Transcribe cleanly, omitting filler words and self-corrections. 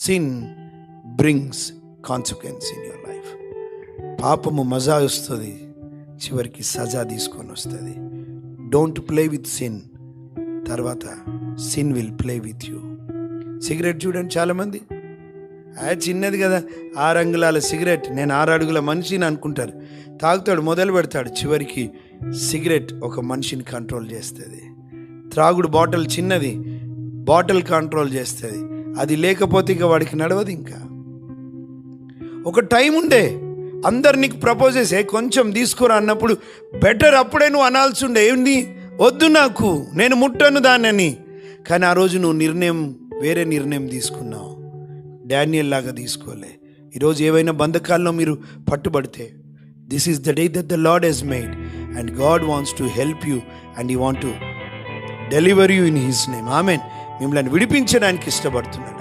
Sin brings consequence in your life. పాపము మజా వస్తుంది, చివరికి సజా తీసుకొని వస్తుంది. డోంట్ ప్లే విత్ సిన్, తర్వాత sin will play with you. Cigarette చూడండి, చాలామంది చిన్నది కదా, 6 అంగుళాల సిగరెట్, నేను 6 అడుగుల మనిషిని అనుకుంటారు. తాగుతాడు, మొదలు పెడతాడు, చివరికి సిగరెట్ ఒక మనిషిని కంట్రోల్ చేస్తుంది. త్రాగుడు బాటిల్ చిన్నది, బాటిల్ కంట్రోల్ చేస్తుంది. అది లేకపోతే ఇక వాడికి నడవదు. ఇంకా ఒక టైం ఉండే, అందరు నీకు ప్రపోజ్ చేసే కొంచెం తీసుకురా అన్నప్పుడు బెటర్ అప్పుడే నువ్వు అనాల్సి ఉండే, ఏంటి వద్దు నాకు, నేను ముట్టను దాన్నని. కానీ ఆ రోజు నువ్వు వేరే నిర్ణయం తీసుకున్నావు, డానియల్ లాగా తీసుకోలే. ఈరోజు ఏవైనా బంధకాల్లో మీరు పట్టుబడితే, this is the day that the lord has made and God wants to help you and he want to deliver you in his name. Amen. మిమ్మల్ని విడిపించడానికి ఇష్టపడుతున్నాను.